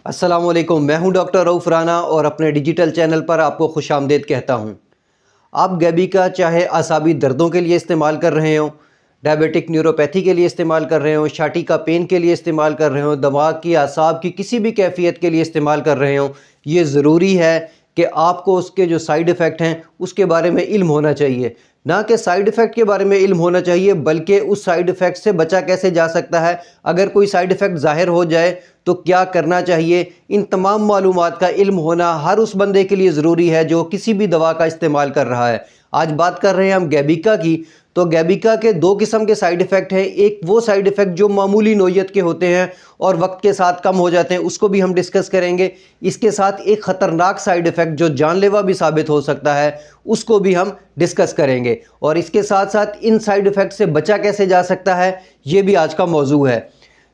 अस्सलाम वालेकुम। मैं हूं डॉक्टर रऊफ राना और अपने डिजिटल चैनल पर आपको खुश आमदीद कहता हूं। आप गैबिका चाहे आसाबी दर्दों के लिए इस्तेमाल कर रहे हो, डायबिटिक न्यूरोपैथी के लिए इस्तेमाल कर रहे हो, छाती का पेन के लिए इस्तेमाल कर रहे हो, दिमाग की आसाब की किसी भी कैफियत के लिए इस्तेमाल कर रहे हो, ये ज़रूरी है कि आपको उसके जो साइड इफ़ेक्ट हैं उसके बारे में इल्म होना चाहिए। ना कि साइड इफ़ेक्ट के बारे में इल्म होना चाहिए, बल्कि उस साइड इफ़ेक्ट से बचा कैसे जा सकता है, अगर कोई साइड इफ़ेक्ट ज़ाहिर हो जाए तो क्या करना चाहिए। इन तमाम मालूमात का इल्म होना हर उस बंदे के लिए ज़रूरी है जो किसी भी दवा का इस्तेमाल कर रहा है। आज बात कर रहे हैं हम गैबिका की। तो गैबिका के दो किस्म के साइड इफ़ेक्ट हैं। एक वो साइड इफ़ेक्ट जो मामूली नौइयत के होते हैं और वक्त के साथ कम हो जाते हैं, उसको भी हम डिस्कस करेंगे। इसके साथ एक ख़तरनाक साइड इफ़ेक्ट जो जानलेवा भी साबित हो सकता है, उसको भी हम डिस्कस करेंगे। और इसके साथ साथ इन साइड इफ़ेक्ट से बचा कैसे जा सकता है, ये भी आज का मौजू है।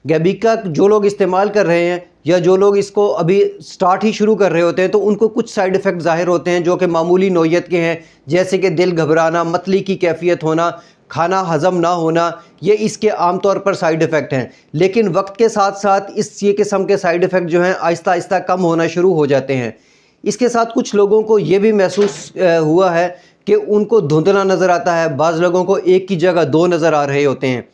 गैबिका जो लोग इस्तेमाल कर रहे हैं या जो लोग इसको अभी स्टार्ट ही शुरू कर रहे होते हैं, तो उनको कुछ साइड इफ़ेक्ट ज़ाहिर होते हैं जो कि मामूली नौइयत के हैं, जैसे कि दिल घबराना, मतली की कैफियत होना, खाना हज़म ना होना। ये इसके आम तौर पर साइड इफ़ेक्ट हैं। लेकिन वक्त के साथ साथ ये किस्म के साइड इफ़ेक्ट जो हैं आहिस्ता आहिस्ता कम होना शुरू हो जाते हैं। इसके साथ कुछ लोगों को ये भी महसूस हुआ है कि उनको धुंधला नज़र आता है, बाज़ लोगों को एक की जगह दो नज़र आ रहे होते हैं।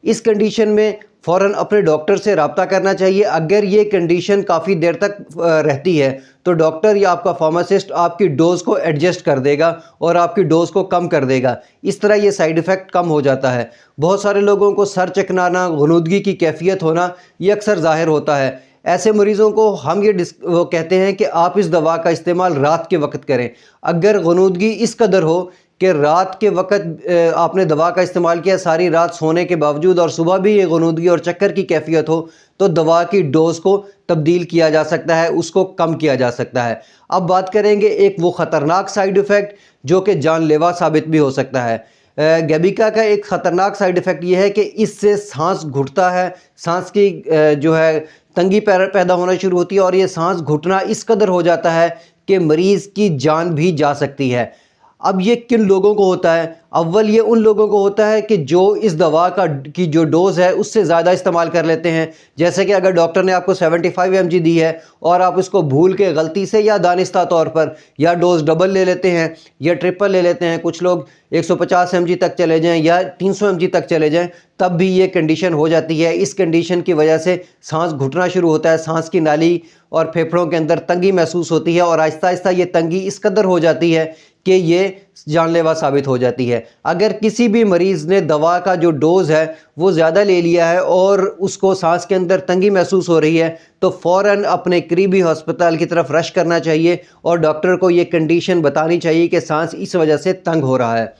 इस कंडीशन में फ़ौरन अपने डॉक्टर से रब्ता करना चाहिए। अगर ये कंडीशन काफ़ी देर तक रहती है तो डॉक्टर या आपका फार्मासिस्ट आपकी डोज़ को एडजस्ट कर देगा और आपकी डोज़ को कम कर देगा। इस तरह ये साइड इफ़ेक्ट कम हो जाता है। बहुत सारे लोगों को सर चकनाना, गुनूदगी की कैफियत होना, ये अक्सर ज़ाहिर होता है। ऐसे मरीज़ों को हम वो कहते हैं कि आप इस दवा का इस्तेमाल रात के वक्त करें। अगर गुनूदगी इस कदर हो कि रात के वक्त आपने दवा का इस्तेमाल किया सारी रात सोने के बावजूद और सुबह भी ये गुनूदगी और चक्कर की कैफियत हो, तो दवा की डोज़ को तब्दील किया जा सकता है, उसको कम किया जा सकता है। अब बात करेंगे एक वो ख़तरनाक साइड इफ़ेक्ट जो कि जानलेवा साबित भी हो सकता है। गैबिका का एक ख़तरनाक साइड इफ़ेक्ट ये है कि इससे सांस घुटता है, सांस की जो है तंगी पैदा होना शुरू होती है और ये सांस घुटना इस कदर हो जाता है कि मरीज़ की जान भी जा सकती है। अब ये किन लोगों को होता है? अव्वल ये उन लोगों को होता है कि जो इस दवा की जो डोज़ है उससे ज़्यादा इस्तेमाल कर लेते हैं। जैसे कि अगर डॉक्टर ने आपको 75 mg दी है और आप इसको भूल के गलती से या दानिस्ता तौर पर या डोज़ डबल ले लेते हैं या ट्रिपल ले लेते हैं, कुछ लोग 150 mg तक चले जाएं या 300 mg तक चले जाएं, तब भी ये कंडीशन हो जाती है। इस कंडीशन की वजह से सांस घुटना शुरू होता है, सांस की नाली और फेफड़ों के अंदर तंगी महसूस होती है और आहिस्ता आहिस्ता ये तंगी इस कदर हो जाती है कि ये जानलेवा साबित हो जाती है। अगर किसी भी मरीज़ ने दवा का जो डोज़ है वो ज़्यादा ले लिया है और उसको सांस के अंदर तंगी महसूस हो रही है, तो फ़ौरन अपने करीबी हस्पताल की तरफ रश करना चाहिए और डॉक्टर को ये कंडीशन बतानी चाहिए कि सांस इस वजह से तंग हो रहा है।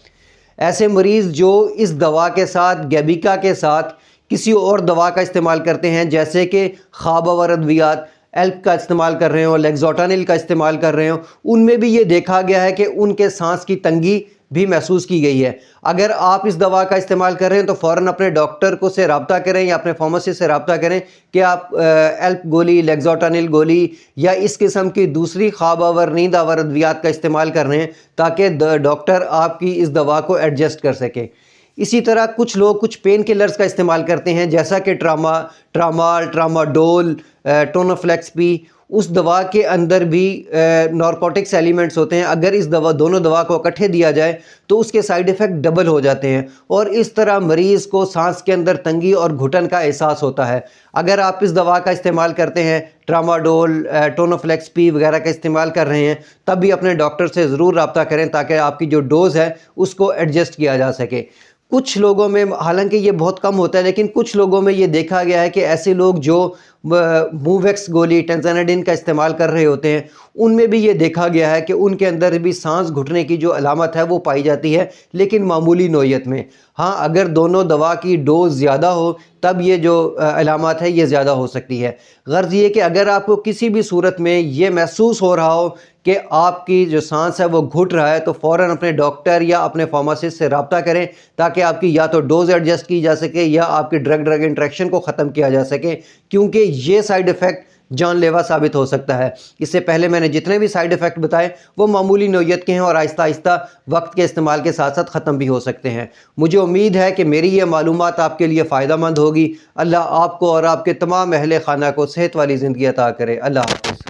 ऐसे मरीज़ जो इस दवा के साथ, गैबिका के साथ किसी और दवा का इस्तेमाल करते हैं, जैसे कि ख्वाब आवर अद्वियात, एल्प का इस्तेमाल कर रहे हो, लेक्सोटानिल का इस्तेमाल कर रहे हो, उनमें भी ये देखा गया है कि उनके सांस की तंगी भी महसूस की गई है। अगर आप इस दवा का इस्तेमाल कर रहे हैं तो फ़ौरन अपने डॉक्टर को से रब्ता करें या अपने फार्मासिस्ट से रब्ता करें कि आप एल्प गोली, लेक्सोटानिल गोली या इस किस्म की दूसरी ख्वाब आवर, नींद आवर अद्वियात का इस्तेमाल कर रहे हैं ताकि डॉक्टर आपकी इस दवा को एडजस्ट कर सके। इसी तरह कुछ लोग कुछ पेन किलर्स का इस्तेमाल करते हैं, जैसा कि ट्रामाल, ट्रामाडोल, टोनाफ्लेक्स पी। उस दवा के अंदर भी नारकोटिक्स एलिमेंट्स होते हैं। अगर इस दोनों दवा को इकट्ठे दिया जाए तो उसके साइड इफ़ेक्ट डबल हो जाते हैं और इस तरह मरीज़ को सांस के अंदर तंगी और घुटन का एहसास होता है। अगर आप इस दवा का इस्तेमाल करते हैं, ट्रामाडोल, टोनाफ्लेक्स पी वगैरह का इस्तेमाल कर रहे हैं, तब भी अपने डॉक्टर से ज़रूर रब्ता करें ताकि आपकी जो डोज़ है उसको एडजस्ट किया जा सके। कुछ लोगों में, हालांकि ये बहुत कम होता है, लेकिन कुछ लोगों में ये देखा गया है कि ऐसे लोग जो मूवैक्स गोली, टेंजानाडिन का इस्तेमाल कर रहे होते हैं, उनमें भी ये देखा गया है कि उनके अंदर भी सांस घुटने की जो अलामत है वो पाई जाती है, लेकिन मामूली नौइयत में। हाँ, अगर दोनों दवा की डोज़ ज़्यादा हो तब ये जो अलामत है ये ज़्यादा हो सकती है। गर्ज़ ये कि अगर आपको किसी भी सूरत में ये महसूस हो रहा हो कि आपकी जो सांस है वो घुट रहा है, तो फ़ौरन अपने डॉक्टर या अपने फार्मासिस्ट से रब्ता करें ताकि आपकी या तो डोज़ एडजस्ट की जा सके या आपकी ड्रग इंटरेक्शन को ख़त्म किया जा सके, क्योंकि ये साइड इफ़ेक्ट جان لیوا ثابت ہو سکتا ہے۔ اس سے پہلے میں نے جتنے بھی سائیڈ ایفیکٹ بتائے وہ معمولی نوعیت کے ہیں اور آہستہ آہستہ وقت کے استعمال کے ساتھ ساتھ ختم بھی ہو سکتے ہیں۔ مجھے امید ہے کہ میری یہ معلومات آپ کے لیے فائدہ مند ہوگی۔ اللہ آپ کو اور آپ کے تمام اہل خانہ کو صحت والی زندگی عطا کرے۔ اللہ حافظ۔